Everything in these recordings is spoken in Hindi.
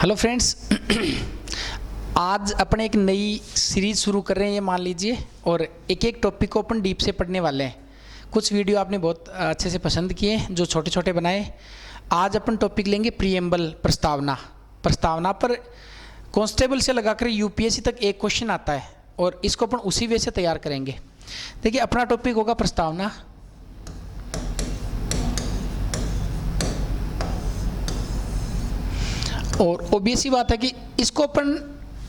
हेलो फ्रेंड्स, आज अपने एक नई सीरीज़ शुरू कर रहे हैं, ये मान लीजिए, और एक एक टॉपिक को अपन डीप से पढ़ने वाले हैं। कुछ वीडियो आपने बहुत अच्छे से पसंद किए, जो छोटे छोटे बनाए। आज अपन टॉपिक लेंगे प्रीएम्बल, प्रस्तावना। प्रस्तावना पर कांस्टेबल से लगाकर यूपीएससी तक एक क्वेश्चन आता है और इसको अपन उसी वे से तैयार करेंगे। देखिए, अपना टॉपिक होगा प्रस्तावना। और ऑब्वियस ही बात है कि इसको अपन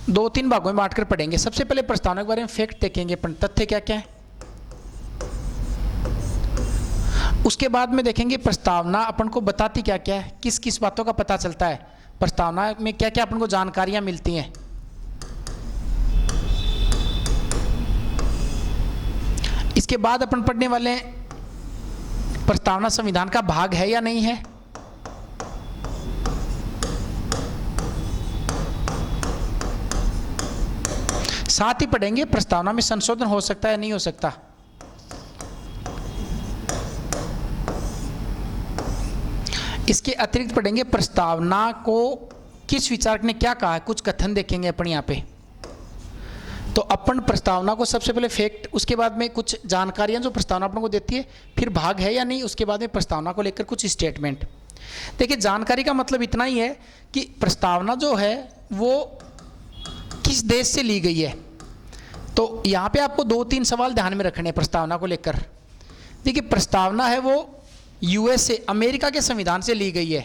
दो तीन भागों में बांटकर पढ़ेंगे। सबसे पहले प्रस्तावना के बारे में फैक्ट देखेंगे अपन, तथ्य क्या क्या है। उसके बाद में देखेंगे प्रस्तावना अपन को बताती क्या क्या है, किस किस बातों का पता चलता है, प्रस्तावना में क्या क्या अपन को जानकारियां मिलती हैं। इसके बाद अपन पढ़ने वाले हैं प्रस्तावना संविधान का भाग है या नहीं है। साथ ही पढ़ेंगे प्रस्तावना में संशोधन हो सकता है नहीं हो सकता। इसके अतिरिक्त पढ़ेंगे प्रस्तावना को किस विचारक ने क्या कहा है, कुछ कथन देखेंगे अपन यहाँ पे। तो अपन प्रस्तावना को सबसे पहले फैक्ट, उसके बाद में कुछ जानकारियां जो प्रस्तावना अपन को देती है, फिर भाग है या नहीं, उसके बाद में प्रस्तावना को लेकर कुछ स्टेटमेंट। देखिए, जानकारी का मतलब इतना ही है कि प्रस्तावना जो है वो किस देश से ली गई है। तो यहाँ पे आपको दो तीन सवाल ध्यान में रखने हैं प्रस्तावना को लेकर। देखिए, प्रस्तावना है वो यूएसए, अमेरिका के संविधान से ली गई है।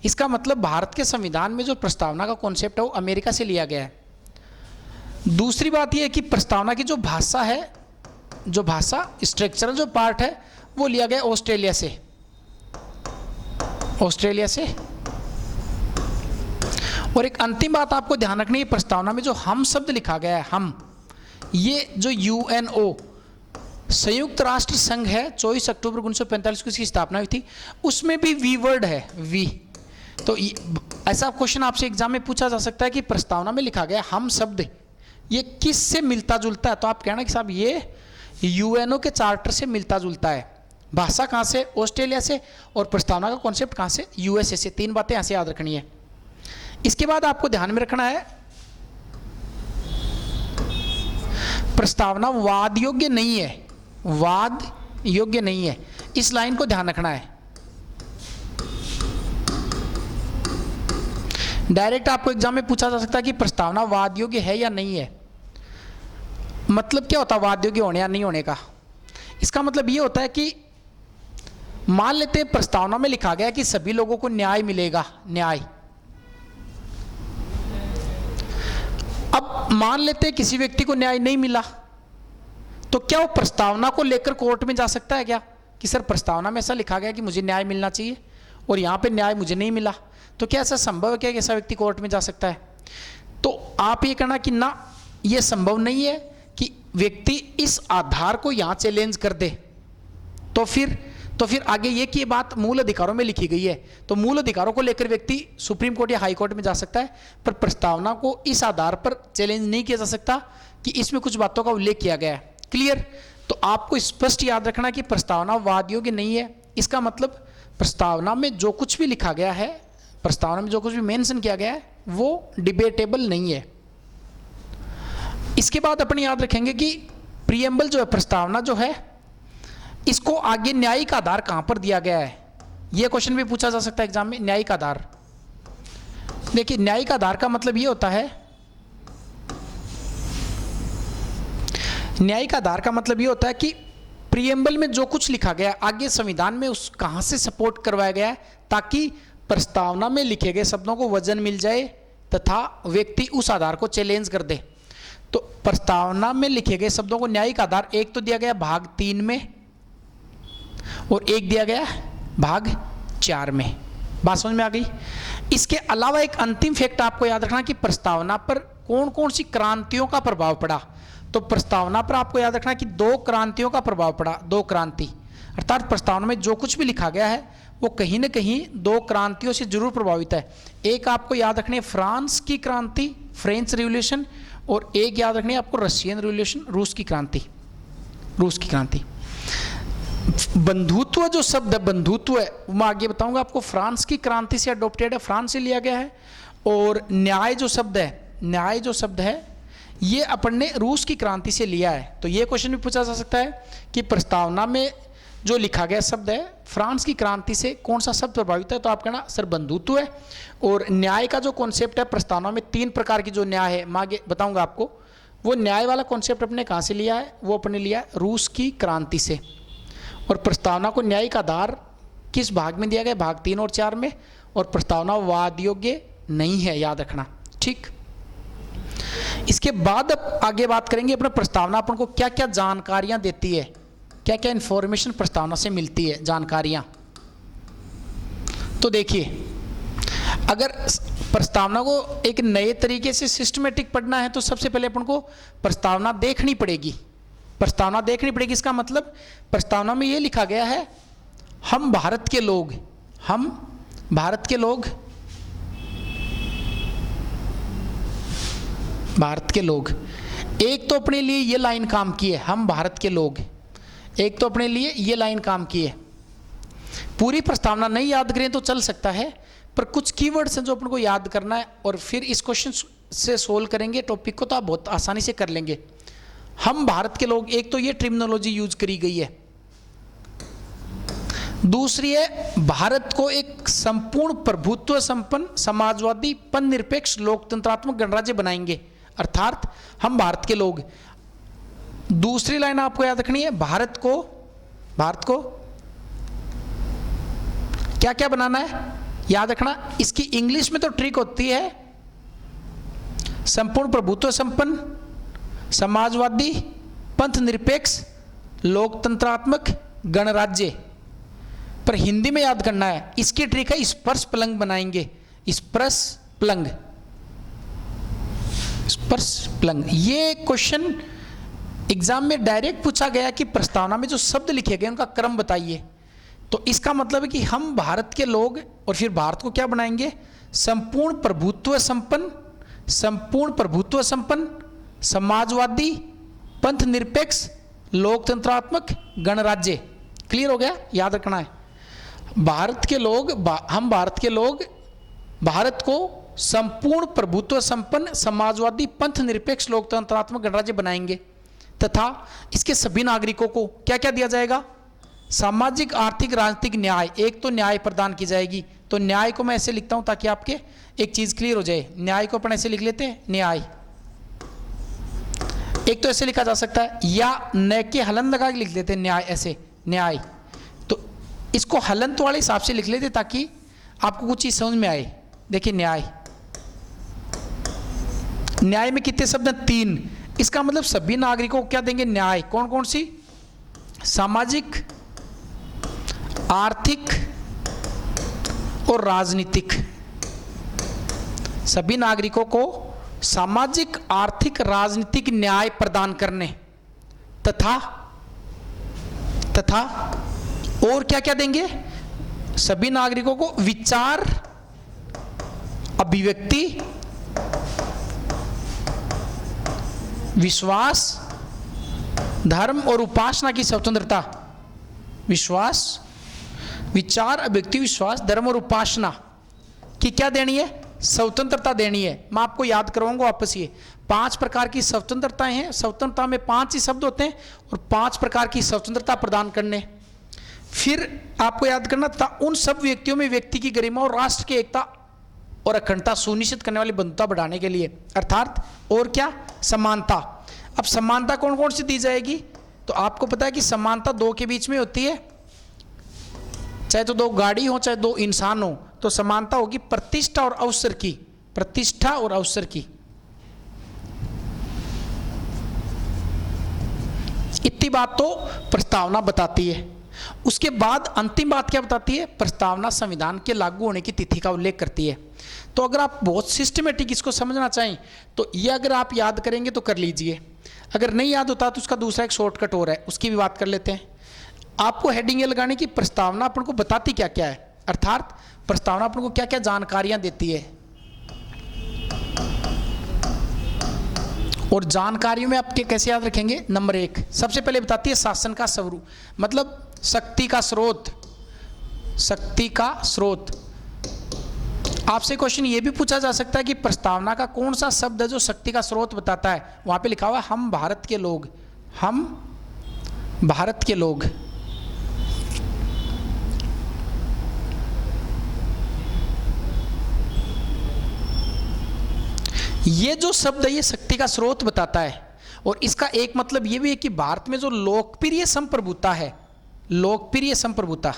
इसका मतलब भारत के संविधान में जो प्रस्तावना का कॉन्सेप्ट है वो अमेरिका से लिया गया है। दूसरी बात यह है कि प्रस्तावना की जो भाषा है, जो भाषा स्ट्रक्चरल जो पार्ट है, वो लिया गया ऑस्ट्रेलिया से। ऑस्ट्रेलिया से। और एक अंतिम बात आपको ध्यान रखनी है, प्रस्तावना में जो हम शब्द लिखा गया है, हम, ये जो यूएनओ संयुक्त राष्ट्र संघ है, 24 अक्टूबर 1945 को इसकी स्थापना हुई थी, उसमें भी वी वर्ड है, वी। तो ऐसा क्वेश्चन आपसे एग्जाम में पूछा जा सकता है कि प्रस्तावना में लिखा गया हम शब्द ये किस से मिलता जुलता है। तो आप कहना कि साहब ये यूएनओ के चार्टर से मिलता जुलता है। भाषा कहाँ से? ऑस्ट्रेलिया से। और प्रस्तावना का कॉन्सेप्ट कहाँ से? यूएसए से। तीन बातें ऐसे याद रखनी है। इसके बाद आपको ध्यान में रखना है प्रस्तावना वाद योग्य नहीं है, वाद योग्य नहीं है। इस लाइन को ध्यान रखना है। डायरेक्ट आपको एग्जाम में पूछा जा सकता है कि प्रस्तावना वाद योग्य है या नहीं है। मतलब क्या होता है वाद योग्य होने या नहीं होने का? इसका मतलब ये होता है कि मान लेते हैं प्रस्तावना में लिखा गया कि सभी लोगों को न्याय मिलेगा, न्याय। अब मान लेते हैं किसी व्यक्ति को न्याय नहीं मिला, तो क्या वो प्रस्तावना को लेकर कोर्ट में जा सकता है क्या कि सर प्रस्तावना में ऐसा लिखा गया कि मुझे न्याय मिलना चाहिए और यहाँ पे न्याय मुझे नहीं मिला। तो क्या ऐसा संभव है क्या कि ऐसा व्यक्ति कोर्ट में जा सकता है? तो आप ये कहना कि ना, ये संभव नहीं है कि व्यक्ति इस आधार को यहाँ चैलेंज कर दे। तो फिर आगे ये कि ये बात मूल अधिकारों में लिखी गई है, तो मूल अधिकारों को लेकर व्यक्ति सुप्रीम कोर्ट या हाई कोर्ट में जा सकता है, पर प्रस्तावना को इस आधार पर चैलेंज नहीं किया जा सकता कि इसमें कुछ बातों का उल्लेख किया गया है। क्लियर? तो आपको स्पष्ट याद रखना कि प्रस्तावना वाद योग्य नहीं है। इसका मतलब प्रस्तावना में जो कुछ भी लिखा गया है, प्रस्तावना में जो कुछ भी मेंशन किया गया है, वो डिबेटेबल नहीं है। इसके बाद अपन याद रखेंगे कि प्रीएम्बल जो है, प्रस्तावना जो है, इसको आगे न्यायिक आधार कहां पर दिया गया है, यह क्वेश्चन भी पूछा जा सकता है एग्जाम में। न्यायिक आधार, देखिए न्यायिक आधार का मतलब यह होता है, न्यायिक आधार का मतलब यह होता है कि प्रीएम्बल में जो कुछ लिखा गया है आगे संविधान में उस कहां से सपोर्ट करवाया गया है, ताकि प्रस्तावना में लिखे गए शब्दों को वजन मिल जाए तथा व्यक्ति उस आधार को चैलेंज कर दे। तो प्रस्तावना में लिखे गए शब्दों को न्यायिक आधार एक तो दिया गया भाग 3 में और एक दिया गया भाग 4 में। बात समझ में आ गई? इसके अलावा एक अंतिम फैक्ट आपको याद रखना कि प्रस्तावना पर कौन कौन सी क्रांतियों का प्रभाव पड़ा। तो प्रस्तावना पर आपको याद रखना कि 2 क्रांतियों का प्रभाव पड़ा। 2 क्रांति, अर्थात प्रस्तावना में जो कुछ भी लिखा गया है वो कहीं ना कहीं 2 क्रांतियों से जरूर प्रभावित है। एक आपको याद रखनी है फ्रांस की क्रांति, फ्रेंच रिवॉल्यूशन, और एक याद रखनी है आपको रशियन रिवॉल्यूशन, रूस की क्रांति, रूस की क्रांति। बंधुत्व जो शब्द है, बंधुत्व है, मैं आगे बताऊंगा आपको, फ्रांस की क्रांति से अडॉप्टेड है, फ्रांस से लिया गया है। और न्याय जो शब्द है, न्याय जो शब्द है ये अपन ने रूस की क्रांति से लिया है। तो ये क्वेश्चन भी पूछा जा सकता है कि प्रस्तावना में जो लिखा गया शब्द है फ्रांस की क्रांति से कौन सा शब्द प्रभावित है, तो आप कहना सर बंधुत्व है। और न्याय का जो कॉन्सेप्ट है प्रस्तावना में 3 प्रकार की जो न्याय है मैं आगे बताऊंगा आपको, वो न्याय वाला कॉन्सेप्ट अपने कहाँ से लिया है, वो अपने लिया है रूस की क्रांति से। और प्रस्तावना को न्यायिक आधार किस भाग में दिया गया, भाग 3 और 4 में। और प्रस्तावना वाद योग्य नहीं है, याद रखना, ठीक। इसके बाद अब आगे बात करेंगे अपने प्रस्तावना अपन को क्या क्या जानकारियां देती है, क्या क्या इंफॉर्मेशन प्रस्तावना से मिलती है, जानकारियां। तो देखिए अगर प्रस्तावना को एक नए तरीके से सिस्टमेटिक पढ़ना है तो सबसे पहले अपन को प्रस्तावना देखनी पड़ेगी। प्रस्तावना देखनी पड़ेगी इसका मतलब प्रस्तावना में ये लिखा गया है हम भारत के लोग, हम भारत के लोग, भारत के लोग, एक तो अपने लिए ये लाइन काम की है, हम भारत के लोग, एक तो अपने लिए ये लाइन काम की है। पूरी प्रस्तावना नहीं याद करें तो चल सकता है, पर कुछ कीवर्ड्स हैं जो अपन को याद करना है और फिर इस क्वेश्चन से सोल्व करेंगे टॉपिक को तो आप बहुत आसानी से कर लेंगे। हम भारत के लोग, एक तो ये टर्मिनोलॉजी यूज करी गई है। दूसरी है भारत को एक संपूर्ण प्रभुत्व संपन्न समाजवादी पन निरपेक्ष लोकतंत्रात्मक गणराज्य बनाएंगे, अर्थात हम भारत के लोग। दूसरी लाइन आपको याद रखनी है, भारत को क्या क्या बनाना है याद रखना। इसकी इंग्लिश में तो ट्रिक होती है संपूर्ण प्रभुत्व संपन्न समाजवादी पंथ निरपेक्ष लोकतंत्रात्मक गणराज्य, पर हिंदी में याद करना है। इसकी ट्रिक है स्पर्श प्लंग बनाएंगे, स्पर्श प्लंग, स्पर्श प्लंग। ये क्वेश्चन एग्जाम में डायरेक्ट पूछा गया कि प्रस्तावना में जो शब्द लिखे गए उनका क्रम बताइए। तो इसका मतलब है कि हम भारत के लोग और फिर भारत को क्या बनाएंगे, संपूर्ण प्रभुत्व संपन्न, संपूर्ण प्रभुत्व संपन्न समाजवादी पंथ निरपेक्ष लोकतंत्रात्मक गणराज्य। क्लियर हो गया, याद रखना है। भारत के लोग, हम भारत के लोग भारत को संपूर्ण प्रभुत्व संपन्न समाजवादी पंथ निरपेक्ष लोकतंत्रात्मक गणराज्य बनाएंगे तथा इसके सभी नागरिकों को क्या क्या दिया जाएगा, सामाजिक आर्थिक राजनीतिक न्याय। एक तो न्याय प्रदान की जाएगी, तो न्याय को मैं ऐसे लिखता हूं ताकि आपके एक चीज क्लियर हो जाए। न्याय को अपन ऐसे लिख लेते हैं न्याय, एक तो ऐसे लिखा जा सकता है, या न के हलन लगा के लिख लेते हैं न्याय, ऐसे न्याय। तो इसको हलंत वाले हिसाब से लिख लेते ताकि आपको कुछ चीज समझ में आए। देखिए न्याय, न्याय में कितने शब्द हैं, 3। इसका मतलब सभी नागरिकों को क्या देंगे, न्याय। कौन कौन सी, सामाजिक आर्थिक और राजनीतिक। सभी नागरिकों को सामाजिक आर्थिक राजनीतिक न्याय प्रदान करने तथा और क्या क्या देंगे, सभी नागरिकों को विचार अभिव्यक्ति विश्वास धर्म और उपासना की स्वतंत्रता। विश्वास, विचार अभिव्यक्ति विश्वास धर्म और उपासना की क्या देनी है, स्वतंत्रता देनी है। मैं आपको याद करवाऊंगा वापस, ये 5 प्रकार की स्वतंत्रताएं हैं। स्वतंत्रता में 5 ही शब्द होते हैं और 5 प्रकार की स्वतंत्रता प्रदान करने। फिर आपको याद करना था उन सब व्यक्तियों में व्यक्ति की गरिमा और राष्ट्र की एकता और अखंडता सुनिश्चित करने वाली बंधुता बढ़ाने के लिए, अर्थात और क्या, समानता। अब समानता कौन कौन सी दी जाएगी, तो आपको पता है कि समानता 2 के बीच में होती है, चाहे तो 2 गाड़ी हो चाहे 2 इंसान हो, तो समानता होगी प्रतिष्ठा और अवसर की, प्रतिष्ठा और अवसर की। इतनी बात तो प्रस्तावना बताती है। उसके बाद अंतिम बात क्या बताती है, प्रस्तावना संविधान के लागू होने की तिथि का उल्लेख करती है। तो अगर आप बहुत सिस्टमेटिक इसको समझना चाहें तो ये अगर आप याद करेंगे तो कर लीजिए, अगर नहीं याद होता तो उसका दूसरा एक शॉर्टकट और है, उसकी भी बात कर लेते हैं। आपको हेडिंग ये लगाने की प्रस्तावना अपन को बताती क्या क्या है, अर्थात प्रस्तावना अपन को क्या क्या जानकारियां देती है। और जानकारियों में आप कैसे याद रखेंगे, नंबर 1 सबसे पहले बताती है शासन का स्वरूप, मतलब शक्ति का स्रोत, शक्ति का स्रोत। आपसे क्वेश्चन ये भी पूछा जा सकता है कि प्रस्तावना का कौन सा शब्द है जो शक्ति का स्रोत बताता है। वहां पे लिखा हुआ है हम भारत के लोग, हम भारत के लोग। ये जो शब्द है ये शक्ति का स्रोत बताता है। और इसका एक मतलब ये भी है कि भारत में जो लोकप्रिय संप्रभुता है, लोकप्रिय संप्रभुता,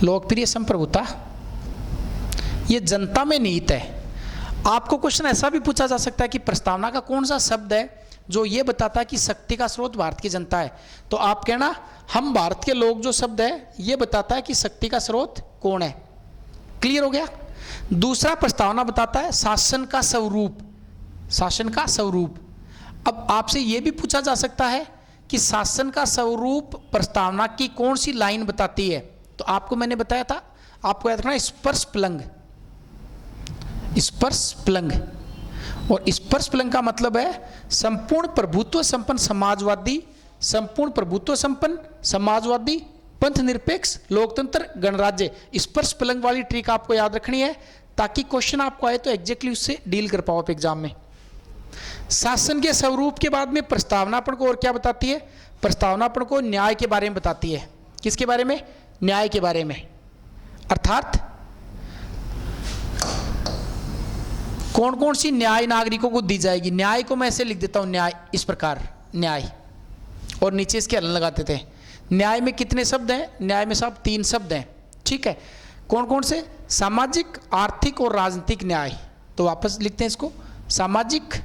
लोकप्रिय संप्रभुता ये जनता में निहित है। आपको क्वेश्चन ऐसा भी पूछा जा सकता है कि प्रस्तावना का कौन सा शब्द है जो ये बताता है कि शक्ति का स्रोत भारत की जनता है। तो आप कहना हम भारत के लोग जो शब्द है ये बताता है कि शक्ति का स्रोत कौन है। क्लियर हो गया। दूसरा प्रस्तावना बताता है शासन का स्वरूप, शासन का स्वरूप। अब आपसे यह भी पूछा जा सकता है कि शासन का स्वरूप प्रस्तावना की कौन सी लाइन बताती है। तो आपको मैंने बताया था, आपको याद रखना स्पर्श प्लंग, स्पर्श प्लंग। और स्पर्श प्लंग का मतलब है संपूर्ण प्रभुत्व संपन्न समाजवादी, संपूर्ण प्रभुत्व संपन्न समाजवादी, पंथ निरपेक्ष, लोकतंत्र, गणराज्य। स्पर्श प्लंग वाली ट्रिक आपको याद रखनी है ताकि क्वेश्चन आपको आए तो एग्जैक्टली उससे डील कर पाओ आप एग्जाम में। शासन के स्वरूप के बाद में प्रस्तावना अपन को और क्या बताती है। प्रस्तावना अपन को न्याय के बारे में बताती है। किसके बारे में? न्याय के बारे में। अर्थात कौन कौन सी न्याय नागरिकों को दी जाएगी। न्याय को मैं ऐसे लिख देता हूं, न्याय इस प्रकार, न्याय, और नीचे इसके हलन लगाते थे। न्याय में कितने शब्द हैं? न्याय में साहब 3 शब्द हैं। ठीक है, कौन कौन से? सामाजिक, आर्थिक और राजनीतिक न्याय। तो वापस लिखते हैं इसको, सामाजिक,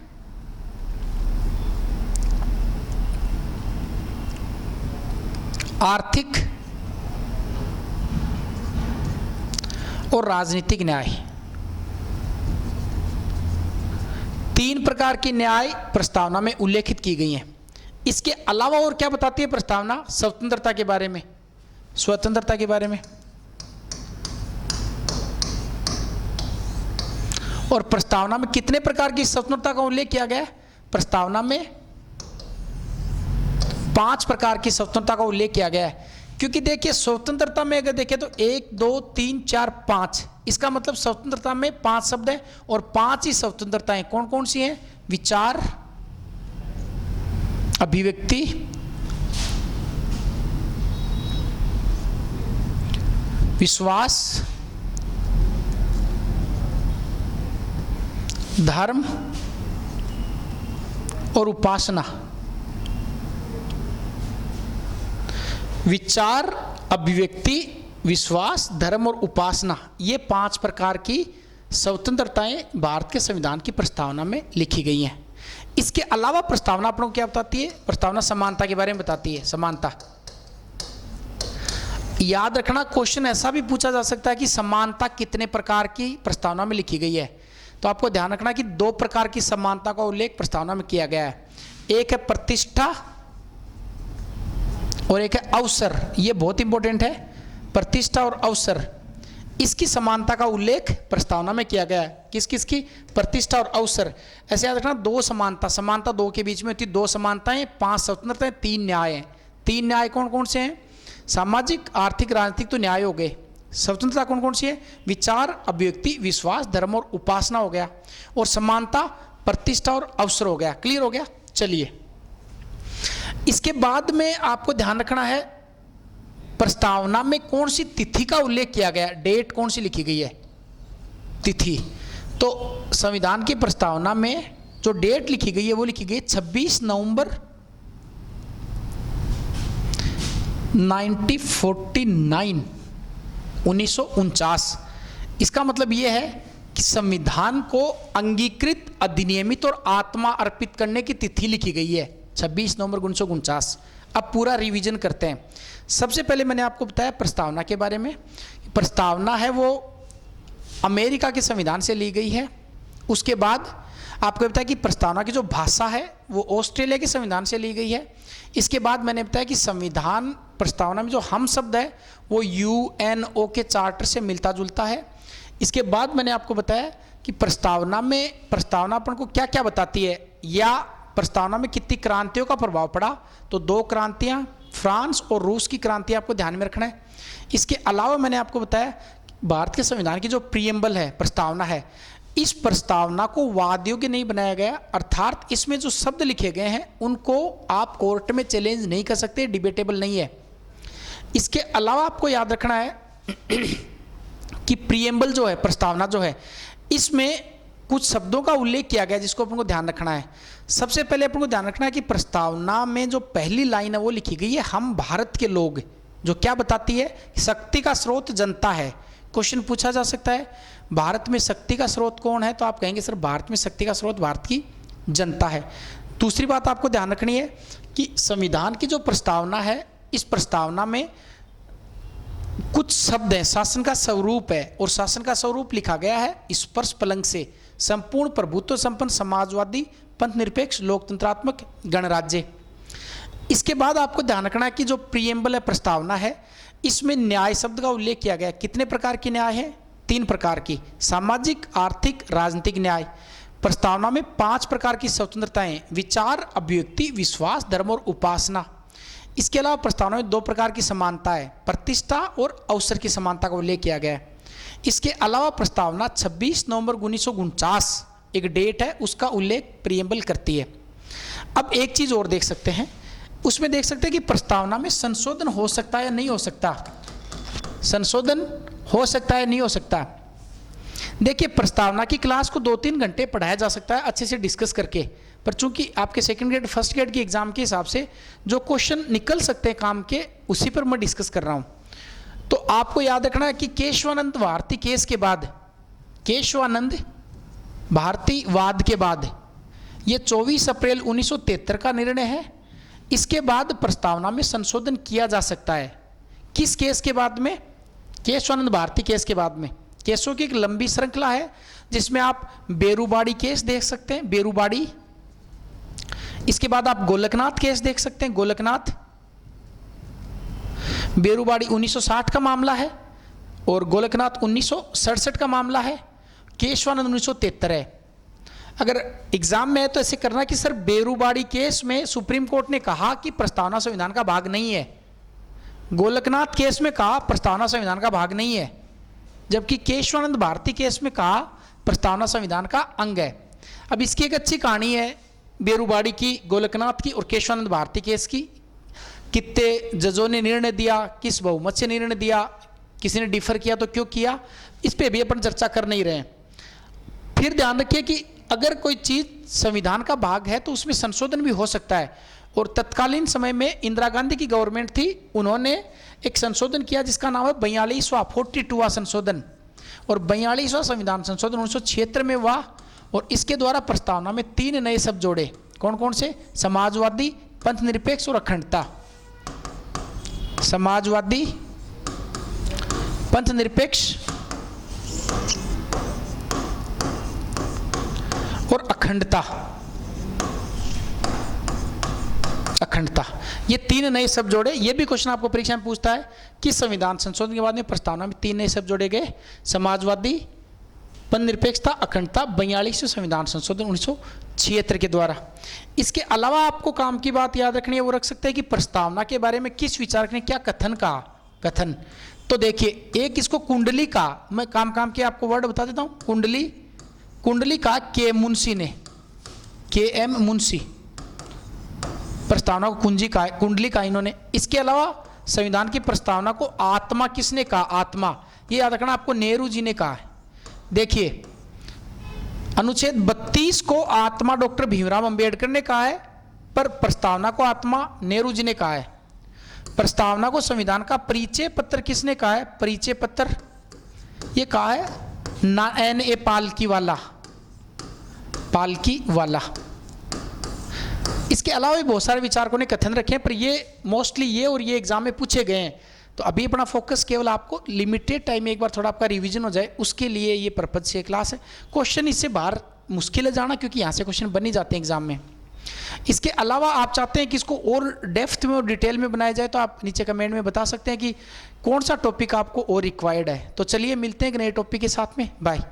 आर्थिक और राजनीतिक न्याय। 3 प्रकार की न्याय प्रस्तावना में उल्लेखित की गई हैं। इसके अलावा और क्या बताती है प्रस्तावना? स्वतंत्रता के बारे में, स्वतंत्रता के बारे में। और प्रस्तावना में कितने प्रकार की स्वतंत्रता का उल्लेख किया गया है? प्रस्तावना में 5 प्रकार की स्वतंत्रता का उल्लेख किया गया है। क्योंकि देखिए स्वतंत्रता में अगर देखें तो 1 2 3 4 5, इसका मतलब स्वतंत्रता में 5 शब्द हैं और 5 ही स्वतंत्रताएं कौन कौन सी हैं? विचार, अभिव्यक्ति, विश्वास, धर्म और उपासना। विचार, अभिव्यक्ति, विश्वास, धर्म और उपासना, ये 5 प्रकार की स्वतंत्रताएं भारत के संविधान की प्रस्तावना में लिखी गई हैं। इसके अलावा प्रस्तावना अपनों को क्या बताती है? प्रस्तावना समानता के बारे में बताती है। समानता, याद रखना क्वेश्चन ऐसा भी पूछा जा सकता है कि समानता कितने प्रकार की प्रस्तावना में लिखी गई है। तो आपको ध्यान रखना कि 2 प्रकार की समानता का उल्लेख प्रस्तावना में किया गया है। एक है प्रतिष्ठा और एक है अवसर। ये बहुत इंपॉर्टेंट है, प्रतिष्ठा और अवसर। इसकी समानता का उल्लेख प्रस्तावना में किया गया है। किस किस की? प्रतिष्ठा और अवसर। ऐसे याद रखना 2 समानता, समानता 2 के बीच में होती है। 2 समानताएं, 5 स्वतंत्रताएं, 3 न्याय हैं। 3 न्याय कौन कौन से हैं? सामाजिक, आर्थिक, राजनीतिक तो न्याय हो गए। स्वतंत्रता कौन कौन सी है? विचार, अभिव्यक्ति, विश्वास, धर्म और उपासना हो गया। और समानता प्रतिष्ठा और अवसर हो गया। क्लियर हो गया। चलिए इसके बाद में आपको ध्यान रखना है प्रस्तावना में कौन सी तिथि का उल्लेख किया गया, डेट कौन सी लिखी गई है? तिथि। तो संविधान की प्रस्तावना में जो डेट लिखी गई है वो लिखी गई 26 नवंबर 1949। इसका मतलब यह है कि संविधान को अंगीकृत, अधिनियमित और आत्मा अर्पित करने की तिथि लिखी गई है 26 नवंबर 1949। अब पूरा रिवीजन करते हैं। सबसे पहले मैंने आपको बताया प्रस्तावना के बारे में। प्रस्तावना है वो अमेरिका के संविधान से ली गई है। उसके बाद आपको बताया कि प्रस्तावना की जो भाषा है वो ऑस्ट्रेलिया के संविधान से ली गई है। इसके बाद मैंने बताया कि संविधान प्रस्तावना में जो हम शब्द है वो UNO के चार्टर से मिलता जुलता है। इसके बाद मैंने आपको बताया कि प्रस्तावना में प्रस्तावना अपन को क्या क्या बताती है, या प्रस्तावना में कितनी क्रांतियों का प्रभाव पड़ा। तो 2 क्रांतियां, फ्रांस और रूस की क्रांति आपको ध्यान में रखना है। इसके अलावा मैंने आपको बताया भारत के संविधान की जो प्रीएम्बल है, प्रस्तावना है, इस प्रस्तावना को वाद योग्य नहीं बनाया गया, अर्थात इसमें जो शब्द लिखे गए हैं उनको आप कोर्ट में चैलेंज नहीं कर सकते, डिबेटेबल नहीं है। इसके अलावा आपको याद रखना है कि प्रीएम्बल जो है, प्रस्तावना जो है, इसमें कुछ शब्दों का उल्लेख किया गया जिसको अपन को ध्यान रखना है। सबसे पहले अपन को ध्यान रखना है कि प्रस्तावना में जो पहली लाइन है वो लिखी गई है, हम भारत के लोग, जो क्या बताती है, शक्ति का स्रोत जनता है। क्वेश्चन पूछा जा सकता है भारत में शक्ति का स्रोत कौन है, तो आप कहेंगे सर भारत में शक्ति का स्रोत भारत की जनता है। दूसरी बात आपको ध्यान रखनी है कि संविधान की जो प्रस्तावना है, इस प्रस्तावना में कुछ शब्द हैं, शासन का स्वरूप है, और शासन का स्वरूप लिखा गया है स्पर्श पलंग से, संपूर्ण प्रभुत्व संपन्न समाजवादी पंथ निरपेक्ष लोकतंत्रात्मक गणराज्य। इसके बाद आपको ध्यान रखना है कि जो प्रीएम्बल है, प्रस्तावना है, इसमें न्याय शब्द का उल्लेख किया गया है। कितने प्रकार की न्याय है? 3 प्रकार की, सामाजिक, आर्थिक, राजनीतिक न्याय। प्रस्तावना में 5 प्रकार की स्वतंत्रताएं, विचार, अभिव्यक्ति, विश्वास, धर्म और उपासना। इसके अलावा प्रस्तावना में 2 प्रकार की समानता है, प्रतिष्ठा और अवसर की समानता का उल्लेख किया गया है। इसके अलावा प्रस्तावना 26 नवंबर 1949 एक डेट है, उसका उल्लेख प्रीएम्बल करती है। अब एक चीज और देख सकते हैं, उसमें देख सकते हैं कि प्रस्तावना में संशोधन हो सकता है या नहीं हो सकता, संशोधन हो सकता है नहीं हो सकता। देखिए, प्रस्तावना की क्लास को 2-3 घंटे पढ़ाया जा सकता है अच्छे से डिस्कस करके, पर चूंकि आपके सेकंड ग्रेड फर्स्ट ग्रेड की एग्जाम के हिसाब से जो क्वेश्चन निकल सकते हैं काम के, उसी पर मैं डिस्कस कर रहा हूं। तो आपको याद रखना है कि केशवानंद भारती केस के बाद, केशवानंद भारती वाद के बाद, ये 24 अप्रैल 1973 का निर्णय है। इसके बाद प्रस्तावना में संशोधन किया जा सकता है। किस केस के बाद में? केशवानंद भारती केस के बाद में। केसों की एक लंबी श्रृंखला है जिसमें आप बेरुबाड़ी केस देख सकते हैं, बेरुबाड़ी। इसके बाद आप गोलकनाथ केस देख सकते हैं, गोलकनाथ। बेरुबाड़ी 1960 का मामला है और गोलकनाथ 1967 का मामला है, केशवानंद 1973 है। अगर एग्जाम में है तो ऐसे करना कि सर बेरुबाड़ी केस में सुप्रीम कोर्ट ने कहा कि प्रस्तावना संविधान का भाग नहीं है, गोलकनाथ केस में कहा प्रस्तावना संविधान का भाग नहीं है, जबकि केशवानंद भारती केस में कहा प्रस्तावना संविधान का अंग है। अब इसकी एक अच्छी कहानी है बेरुबाड़ी की, गोलकनाथ की और केशवानंद भारती केस की। कितने जजों ने निर्णय दिया, किस बहुमत से निर्णय दिया, किसी ने डिफर किया तो क्यों किया, इस पे भी अपन चर्चा कर नहीं रहे हैं। फिर ध्यान रखिए कि अगर कोई चीज संविधान का भाग है तो उसमें संशोधन भी हो सकता है, और तत्कालीन समय में इंदिरा गांधी की गवर्नमेंट थी, उन्होंने एक संशोधन किया जिसका नाम है 42वां 42वां संशोधन, और 42वां संविधान संशोधन 1976 में हुआ, और इसके द्वारा प्रस्तावना में 3 नए शब्द जोड़े। कौन कौन से? समाजवादी, पंथ निरपेक्ष और अखंडता। समाजवादी, पंथ निरपेक्ष और अखंडता। अखंडता, ये 3 नए शब्द जोड़े। ये भी क्वेश्चन आपको परीक्षा में पूछता है कि संविधान संशोधन के बाद में प्रस्तावना में 3 नए शब्द जोड़े गए, समाजवादी, पंथ निरपेक्षता, अखंडता, 42वें संविधान संशोधन 1976 के द्वारा। इसके अलावा आपको काम की बात याद रखनी है, वो रख सकते हैं कि प्रस्तावना के बारे में किस विचारक ने क्या कथन कहा। कथन तो देखिए, एक इसको कुंडली का, मैं काम के आपको वर्ड बता देता हूँ। कुंडली का के मुंशी ने, KM मुंशी, प्रस्तावना को कुंडली का इन्होंने। इसके अलावा संविधान की प्रस्तावना को आत्मा किसने कहा? आत्मा, ये याद रखना आपको, नेहरू जी ने कहा है। देखिए, अनुच्छेद 32 को आत्मा डॉक्टर भीमराव अंबेडकर ने कहा है, पर प्रस्तावना को आत्मा नेहरू जी ने कहा है। प्रस्तावना को संविधान का परिचय पत्र किसने कहा है? परिचय पत्र ये कहा है NA पालकी वाला। इसके अलावा भी बहुत सारे विचारकों ने कथन रखे हैं, पर ये मोस्टली ये और ये एग्जाम में पूछे गए हैं। तो अभी अपना फोकस केवल आपको लिमिटेड टाइम में एक बार थोड़ा आपका रिवीजन हो जाए, उसके लिए ये पर्पज से क्लास है। क्वेश्चन इससे बाहर मुश्किल है जाना, क्योंकि यहाँ से क्वेश्चन बन ही जाते हैं एग्जाम में। इसके अलावा आप चाहते हैं कि इसको और डेप्थ में और डिटेल में बनाया जाए, तो आप नीचे कमेंट में बता सकते हैं कि कौन सा टॉपिक आपको और रिक्वायर्ड है। तो चलिए मिलते हैं एक नए टॉपिक के साथ में। बाय।